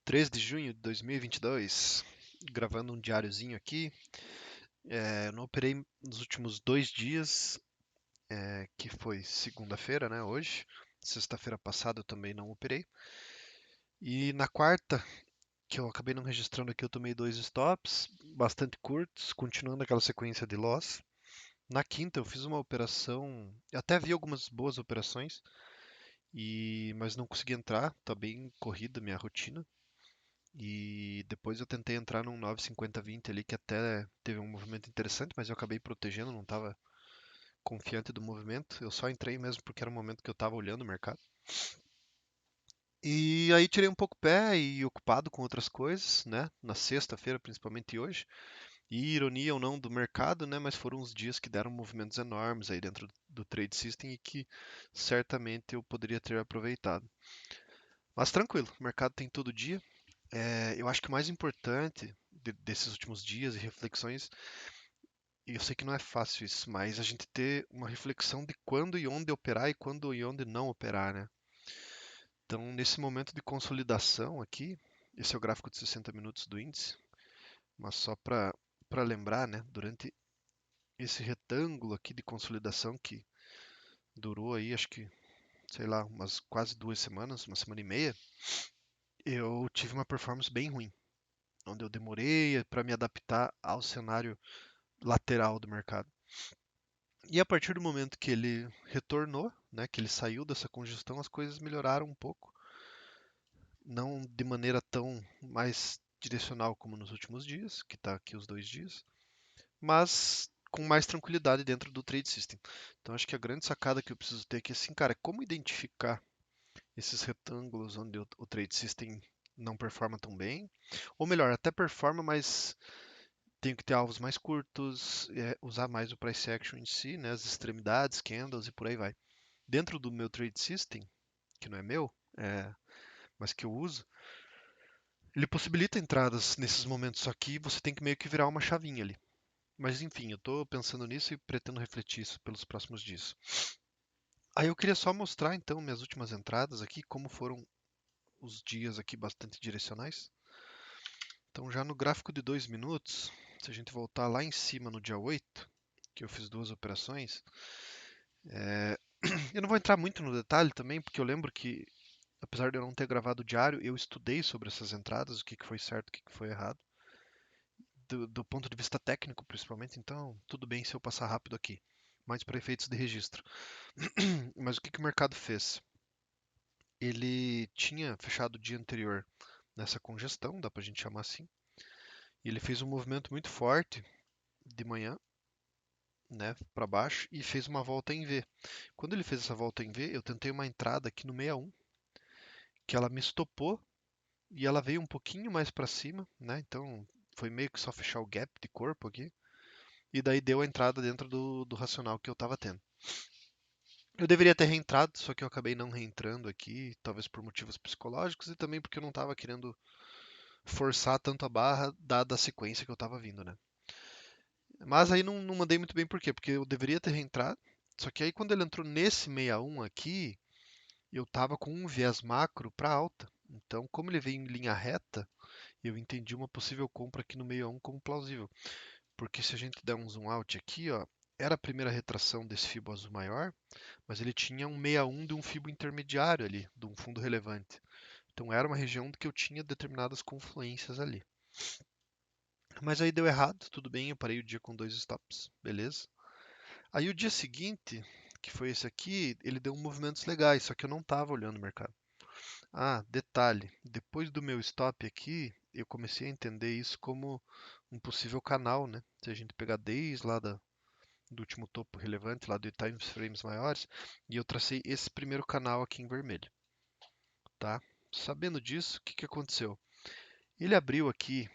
3 de junho de 2022, gravando um diáriozinho aqui. Eu não operei nos últimos 2 dias, que foi segunda-feira, né, hoje. Sexta-feira passada eu também não operei. E na quarta, que eu acabei não registrando aqui, eu tomei 2 stops, bastante curtos, continuando aquela sequência de loss. Na quinta eu fiz uma operação, eu até vi algumas boas operações, mas não consegui entrar, tá bem corrida a minha rotina. E depois eu tentei entrar num 9,50-20 ali, que até teve um movimento interessante, mas eu acabei protegendo, não estava confiante do movimento. Eu só entrei mesmo porque era o momento que eu estava olhando o mercado. E aí tirei um pouco o pé e ocupado com outras coisas, né? Na sexta-feira, principalmente e hoje. E ironia ou não do mercado, né? Mas foram uns dias que deram movimentos enormes aí dentro do Trade System e que certamente eu poderia ter aproveitado. Mas tranquilo, o mercado tem todo dia. Eu acho que o mais importante desses últimos dias e reflexões, e eu sei que não é fácil isso, mas a gente ter uma reflexão de quando e onde operar e quando e onde não operar, né? Então, nesse momento de consolidação aqui, esse é o gráfico de 60 minutos do índice, mas só para lembrar, né, durante esse retângulo aqui de consolidação que durou aí, acho que, sei lá, umas quase 2 semanas, uma semana e meia, eu tive uma performance bem ruim, onde eu demorei para me adaptar ao cenário lateral do mercado. E a partir do momento que ele retornou, né, que ele saiu dessa congestão, as coisas melhoraram um pouco. Não de maneira tão mais direcional como nos últimos dias, que está aqui os 2 dias, mas com mais tranquilidade dentro do Trade System. Então acho que a grande sacada que eu preciso ter aqui é assim, cara, como identificar esses retângulos onde o Trade System não performa tão bem, ou melhor, até performa, mas tenho que ter alvos mais curtos, usar mais o price action em si, né, as extremidades, candles e por aí vai. Dentro do meu trade system, que não é meu, mas que eu uso, ele possibilita entradas nesses momentos, só que você tem que meio que virar uma chavinha ali. Mas enfim, eu estou pensando nisso e pretendo refletir isso pelos próximos dias. Aí eu queria só mostrar então minhas últimas entradas aqui, como foram os dias aqui bastante direcionais. Então já no gráfico de 2 minutos, se a gente voltar lá em cima no dia 8, que eu fiz 2 operações, é, eu não vou entrar muito no detalhe também, porque eu lembro que, apesar de eu não ter gravado o diário, eu estudei sobre essas entradas, o que foi certo, o que foi errado, do ponto de vista técnico principalmente, então tudo bem se eu passar rápido aqui, mais para efeitos de registro. Mas o que o mercado fez? Ele tinha fechado o dia anterior nessa congestão, dá para a gente chamar assim, e ele fez um movimento muito forte de manhã, né, para baixo e fez uma volta em V. Quando ele fez essa volta em V, eu tentei uma entrada aqui no 61, que ela me estopou e ela veio um pouquinho mais para cima, né? Então foi meio que só fechar o gap de corpo aqui e daí deu a entrada dentro do racional que eu estava tendo. Eu deveria ter reentrado, só que eu acabei não reentrando aqui, talvez por motivos psicológicos e também porque eu não estava querendo forçar tanto a barra dada a sequência que eu estava vindo, né? Mas aí não mandei muito bem por quê? Porque eu deveria ter reentrado, só que aí quando ele entrou nesse 61 aqui, eu estava com um viés macro para alta. Então, como ele veio em linha reta, eu entendi uma possível compra aqui no 61 como plausível. Porque se a gente der um zoom out aqui, ó, era a primeira retração desse fibo azul maior, mas ele tinha um 61 de um fibo intermediário ali, de um fundo relevante. Então era uma região que eu tinha determinadas confluências ali. Mas aí deu errado, tudo bem, eu parei o dia com 2 stops, beleza. Aí o dia seguinte, que foi esse aqui, ele deu movimentos legais, só que eu não estava olhando o mercado. Ah, detalhe, depois do meu stop aqui, eu comecei a entender isso como um possível canal, né? Se a gente pegar desde lá do último topo relevante, lá de time frames maiores, e eu tracei esse primeiro canal aqui em vermelho, tá? Sabendo disso, o que aconteceu? Ele abriu aqui,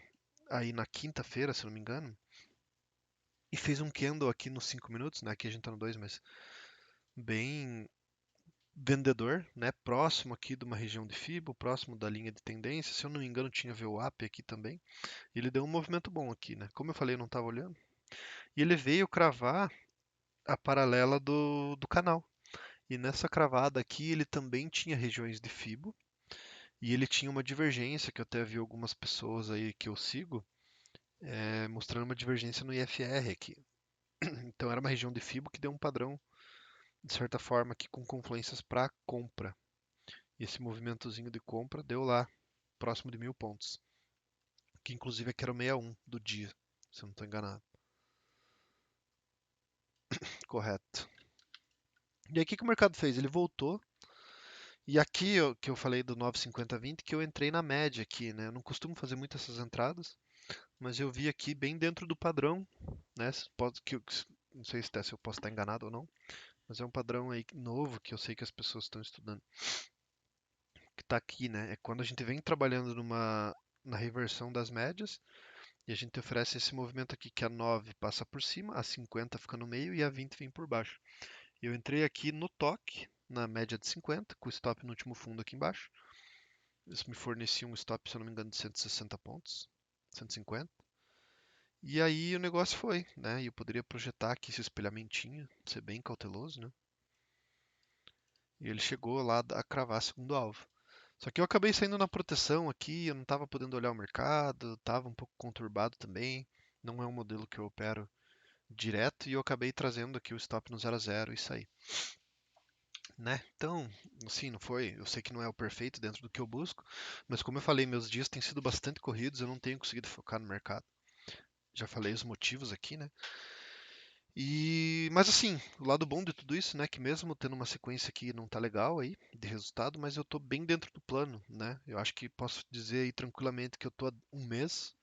aí na quinta-feira, se não me engano, e fez um candle aqui nos 5 minutos, né? Aqui a gente tá no 2, mas bem vendedor, né? Próximo aqui de uma região de Fibo, próximo da linha de tendência. Se eu não me engano, tinha VWAP aqui também. E ele deu um movimento bom aqui, né? Como eu falei, eu não estava olhando. E ele veio cravar a paralela do canal. E nessa cravada aqui, ele também tinha regiões de Fibo. E ele tinha uma divergência que eu até vi algumas pessoas aí que eu sigo, mostrando uma divergência no IFR aqui. Então era uma região de Fibo que deu um padrão, de certa forma, aqui com confluências para compra. E esse movimentozinho de compra deu lá, próximo de 1.000 pontos. Que inclusive aqui era o 61 do dia, se eu não estou enganado. Correto. E aí o que que o mercado fez? Ele voltou. E aqui que eu falei do 9,50-20, que eu entrei na média aqui, né? Eu não costumo fazer muito essas entradas, mas eu vi aqui bem dentro do padrão, né? Não sei se eu posso estar enganado ou não, mas é um padrão aí novo que eu sei que as pessoas estão estudando, que está aqui, né? É quando a gente vem trabalhando na reversão das médias e a gente oferece esse movimento aqui que a 9 passa por cima, a 50 fica no meio e a 20 vem por baixo. Eu entrei aqui no toque, na média de 50, com o stop no último fundo aqui embaixo. Isso me fornecia um stop, se eu não me engano, de 160 pontos, 150. E aí o negócio foi, né? E eu poderia projetar aqui esse espelhamentinho, ser bem cauteloso, né? E ele chegou lá a cravar segundo alvo. Só que eu acabei saindo na proteção aqui, eu não estava podendo olhar o mercado, estava um pouco conturbado também. Não é um modelo que eu opero direto e eu acabei trazendo aqui o stop no 0 a 0 e saí, né? Então, assim, não foi. Eu sei que não é o perfeito dentro do que eu busco, mas como eu falei, meus dias têm sido bastante corridos, eu não tenho conseguido focar no mercado. Já falei os motivos aqui, né? Mas assim, o lado bom de tudo isso, né, que mesmo tendo uma sequência que não tá legal aí de resultado, mas eu tô bem dentro do plano, né? Eu acho que posso dizer aí tranquilamente que eu tô há um mês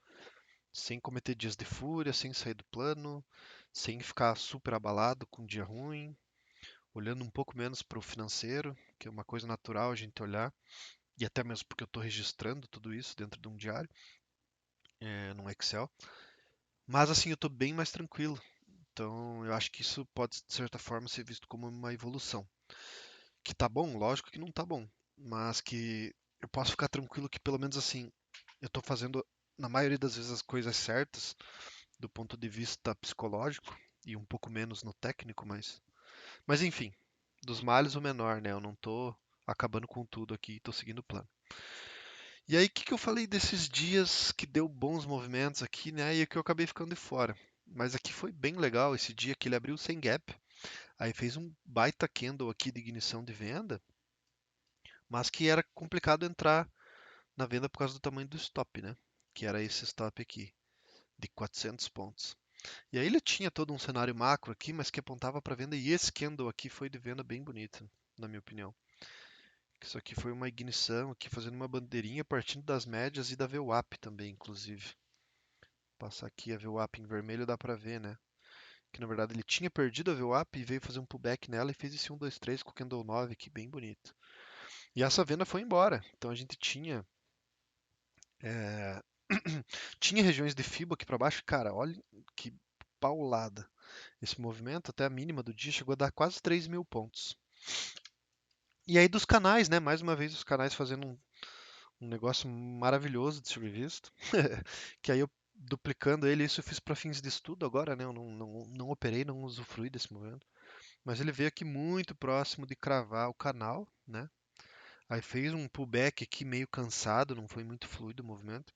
sem cometer dias de fúria, sem sair do plano, sem ficar super abalado com um dia ruim, olhando um pouco menos para o financeiro, que é uma coisa natural a gente olhar, e até mesmo porque eu estou registrando tudo isso dentro de um diário, num Excel. Mas assim, eu estou bem mais tranquilo. Então, eu acho que isso pode, de certa forma, ser visto como uma evolução. Que tá bom, lógico que não tá bom, mas que eu posso ficar tranquilo que pelo menos assim, eu estou fazendo na maioria das vezes as coisas certas do ponto de vista psicológico e um pouco menos no técnico, mas enfim, dos males o menor, né? Eu não tô acabando com tudo aqui, tô seguindo o plano. E aí, o que que eu falei desses dias que deu bons movimentos aqui, né? E que eu acabei ficando de fora. Mas aqui foi bem legal esse dia que ele abriu sem gap. Aí fez um baita candle aqui de ignição de venda, mas que era complicado entrar na venda por causa do tamanho do stop, né? Que era esse stop aqui, de 400 pontos. E aí ele tinha todo um cenário macro aqui, mas que apontava para venda. E esse candle aqui foi de venda bem bonito, na minha opinião. Isso aqui foi uma ignição aqui fazendo uma bandeirinha partindo das médias e da VWAP também, inclusive. Passar aqui a VWAP em vermelho dá para ver, né? Que na verdade ele tinha perdido a VWAP e veio fazer um pullback nela e fez esse 1, 2, 3 com o candle 9 aqui, bem bonito. E essa venda foi embora. Então a gente é, tinha regiões de FIBO aqui para baixo. Cara, olha que paulada. Esse movimento, até a mínima do dia, chegou a dar quase 3.000 pontos. E aí dos canais, né? Mais uma vez os canais fazendo um negócio maravilhoso de ser visto. Que aí eu duplicando ele, isso eu fiz para fins de estudo agora, né? Eu não operei, não usufruí desse momento. Mas ele veio aqui muito próximo de cravar o canal, né? Aí fez um pullback aqui meio cansado, não foi muito fluido o movimento.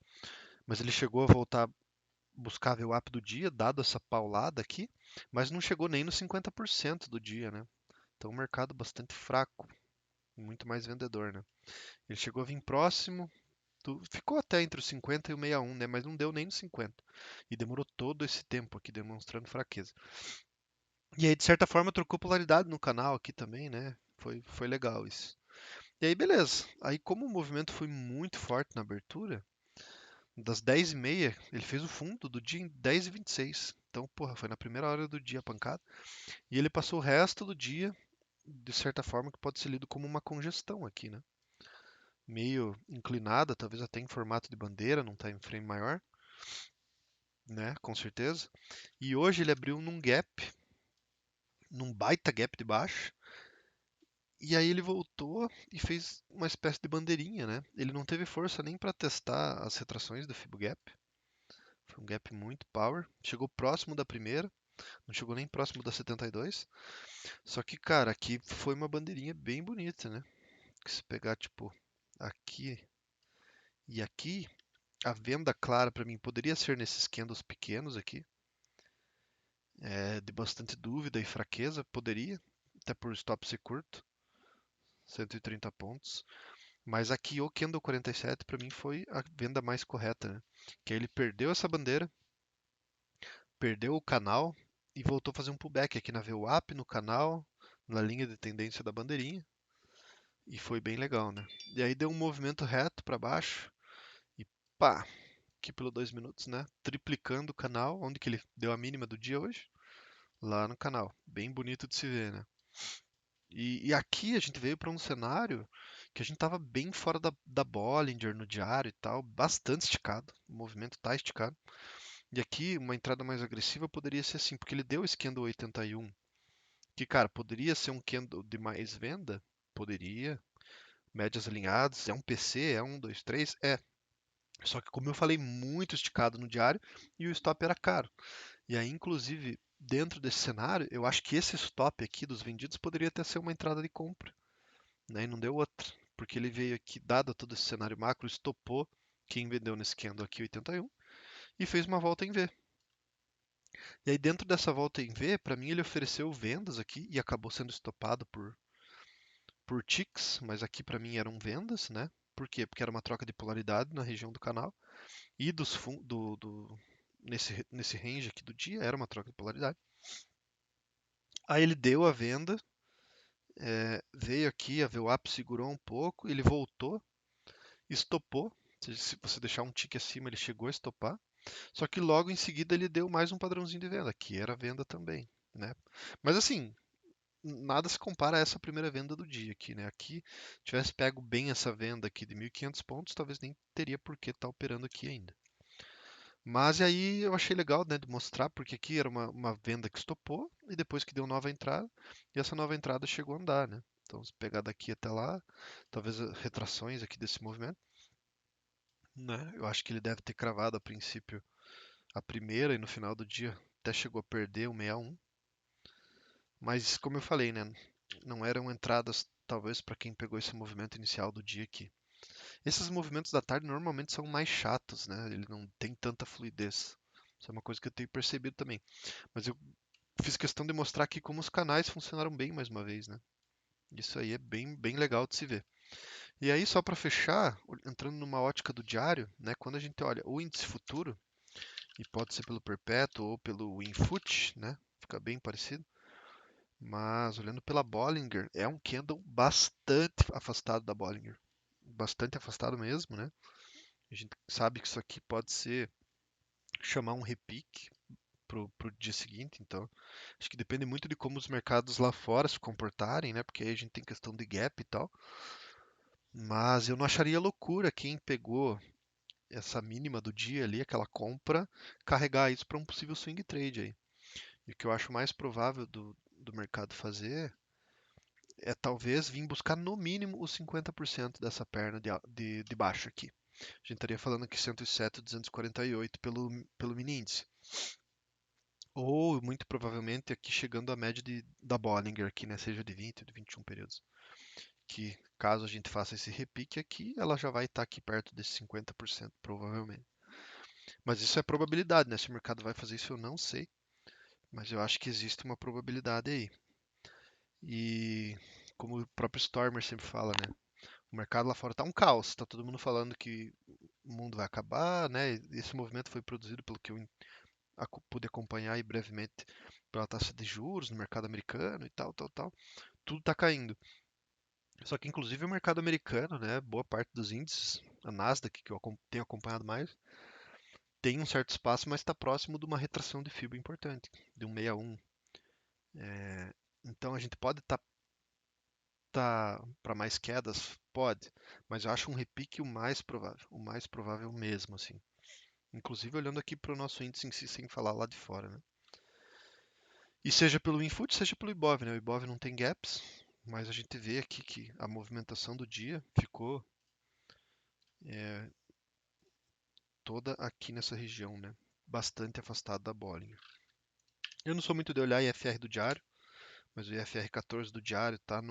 Mas ele chegou a voltar a buscar ver o VWAP do dia, dado essa paulada aqui, mas não chegou nem nos 50% do dia, né? Então o mercado bastante fraco, muito mais vendedor, né? Ele chegou a vir próximo, ficou até entre os 50 e o 61, né? Mas não deu nem nos 50. E demorou todo esse tempo aqui demonstrando fraqueza. E aí, de certa forma, trocou polaridade no canal aqui também, né? Foi legal isso. E aí, beleza. Aí, como o movimento foi muito forte na abertura, das 10h30, ele fez o fundo do dia em 10h26. Então, porra, foi na primeira hora do dia a pancada. E ele passou o resto do dia, de certa forma, que pode ser lido como uma congestão aqui, né? Meio inclinada, talvez até em formato de bandeira, num time frame maior, né? Com certeza. E hoje ele abriu num gap, num baita gap de baixo. E aí ele voltou e fez uma espécie de bandeirinha, né? Ele não teve força nem para testar as retrações do Fibo Gap. Foi um gap muito power. Chegou próximo da primeira, não chegou nem próximo da 72. Só que, cara, aqui foi uma bandeirinha bem bonita, né? Que se pegar, tipo, aqui. E aqui, a venda clara para mim poderia ser nesses candles pequenos aqui, de bastante dúvida e fraqueza, poderia, até por stop ser curto, 130 pontos. Mas aqui o candle 47 para mim foi a venda mais correta, né? Que aí ele perdeu essa bandeira, perdeu o canal e voltou a fazer um pullback aqui na VWAP, no canal, na linha de tendência da bandeirinha. E foi bem legal, né? E aí deu um movimento reto para baixo e pá, aqui pelo 2 minutos, né? Triplicando o canal, onde que ele deu a mínima do dia hoje? Lá no canal. Bem bonito de se ver, né? E aqui a gente veio para um cenário que a gente estava bem fora da Bollinger no diário e tal, bastante esticado. O movimento tá esticado. E aqui uma entrada mais agressiva poderia ser assim, porque ele deu esse candle 81, que cara, poderia ser um candle de mais venda? Poderia. Médias alinhadas, é um PC, é um, dois, três, é. Só que como eu falei, muito esticado no diário e o stop era caro. E aí, inclusive, dentro desse cenário, eu acho que esse stop aqui dos vendidos poderia até ser uma entrada de compra, né? E não deu outra, porque ele veio aqui, dado todo esse cenário macro, estopou quem vendeu nesse candle aqui 81 e fez uma volta em V. E aí, dentro dessa volta em V, para mim ele ofereceu vendas aqui e acabou sendo estopado por ticks, mas aqui para mim eram vendas, né? Por quê? Porque era uma troca de polaridade na região do canal e nesse range aqui do dia era uma troca de polaridade. Aí ele deu a venda, veio aqui, a VWAP segurou um pouco, ele voltou, estopou. Se você deixar um tique acima, ele chegou a estopar. Só que logo em seguida ele deu mais um padrãozinho de venda, que era venda também, né? Mas assim, nada se compara a essa primeira venda do dia aqui, né? Aqui, tivesse pego bem essa venda aqui de 1.500 pontos, talvez nem teria por que estar operando aqui ainda. Mas e aí eu achei legal, né, de mostrar, porque aqui era uma venda que estopou e depois que deu nova entrada, e essa nova entrada chegou a andar, né? Então, se pegar daqui até lá, talvez retrações aqui desse movimento, né? Eu acho que ele deve ter cravado a princípio a primeira e no final do dia até chegou a perder o 61. Mas como eu falei, né, não eram entradas talvez para quem pegou esse movimento inicial do dia aqui. Esses movimentos da tarde normalmente são mais chatos, né? Ele não tem tanta fluidez. Isso é uma coisa que eu tenho percebido também. Mas eu fiz questão de mostrar aqui como os canais funcionaram bem mais uma vez, né? Isso aí é bem, bem legal de se ver. E aí, só para fechar, entrando numa ótica do diário, né? Quando a gente olha o índice futuro, e pode ser pelo perpétuo ou pelo Infut, né? Fica bem parecido. Mas olhando pela Bollinger, é um candle bastante afastado da Bollinger. Bastante afastado mesmo, né? A gente sabe que isso aqui pode ser chamar um repique pro dia seguinte, então acho que depende muito de como os mercados lá fora se comportarem, né? Porque aí a gente tem questão de gap e tal. Mas eu não acharia loucura quem pegou essa mínima do dia ali, aquela compra, carregar isso para um possível swing trade aí. E o que eu acho mais provável do mercado fazer é talvez vir buscar no mínimo os 50% dessa perna de baixo aqui. A gente estaria falando aqui 107,248 pelo mini índice. Ou muito provavelmente aqui chegando à média da Bollinger aqui, né? Seja de 20 ou de 21 períodos. Que caso a gente faça esse repique aqui, ela já vai estar aqui perto desses 50%, provavelmente. Mas isso é probabilidade, né? Se o mercado vai fazer isso, eu não sei. Mas eu acho que existe uma probabilidade aí. E como o próprio Stormer sempre fala, né? O mercado lá fora tá um caos. Tá todo mundo falando que o mundo vai acabar, né? Esse movimento foi produzido pelo que eu pude acompanhar aí brevemente pela taxa de juros no mercado americano e tal, tal, tal. Tudo tá caindo. Só que inclusive o mercado americano, né? Boa parte dos índices, a Nasdaq, que eu tenho acompanhado mais, tem um certo espaço, mas está próximo de uma retração de fibra importante, de um 61. Então a gente pode estar para mais quedas? Pode, mas eu acho um repique o mais provável mesmo, assim. Inclusive olhando aqui para o nosso índice em si, sem falar lá de fora, né? E seja pelo Infut, seja pelo Ibov, né? O Ibov não tem gaps, mas a gente vê aqui que a movimentação do dia ficou é, toda aqui nessa região, né? Bastante afastado da Bollinger. Eu não sou muito de olhar IFR do diário, mas o IFR 14 do diário está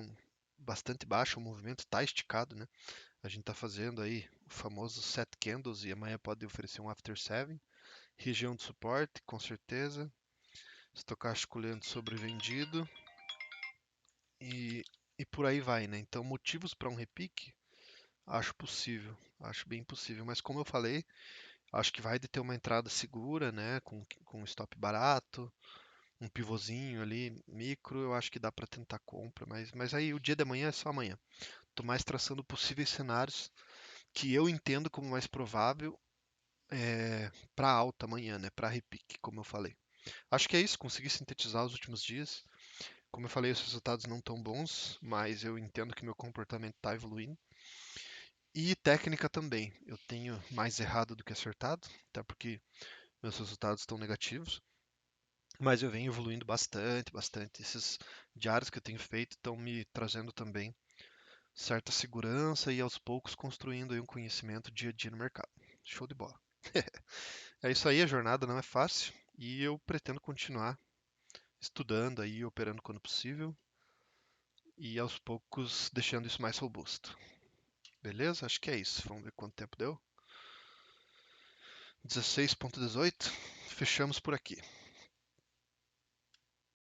bastante baixo, o movimento está esticado, né? A gente está fazendo aí o famoso set candles e amanhã pode oferecer um after 7. Região de suporte, com certeza. Estocástico lento sobrevendido e, e por aí vai, né? Então, motivos para um repique, acho possível, acho bem possível. Mas como eu falei, acho que vai de ter uma entrada segura, né? Com um stop barato, um pivôzinho ali, micro, eu acho que dá para tentar compra. Mas aí o dia de amanhã é só amanhã. Tô mais traçando possíveis cenários que eu entendo como mais provável para alta amanhã, né? Para repique, como eu falei. Acho que é isso, consegui sintetizar os últimos dias. Como eu falei, os resultados não tão bons, mas eu entendo que meu comportamento está evoluindo. E técnica também. Eu tenho mais errado do que acertado, até porque meus resultados estão negativos. Mas eu venho evoluindo bastante, bastante. Esses diários que eu tenho feito estão me trazendo também certa segurança e aos poucos construindo aí um conhecimento dia a dia no mercado. Show de bola. É isso aí, a jornada não é fácil e eu pretendo continuar estudando aí, operando quando possível e aos poucos deixando isso mais robusto. Beleza? Acho que é isso. Vamos ver quanto tempo deu. 16,18. Fechamos por aqui.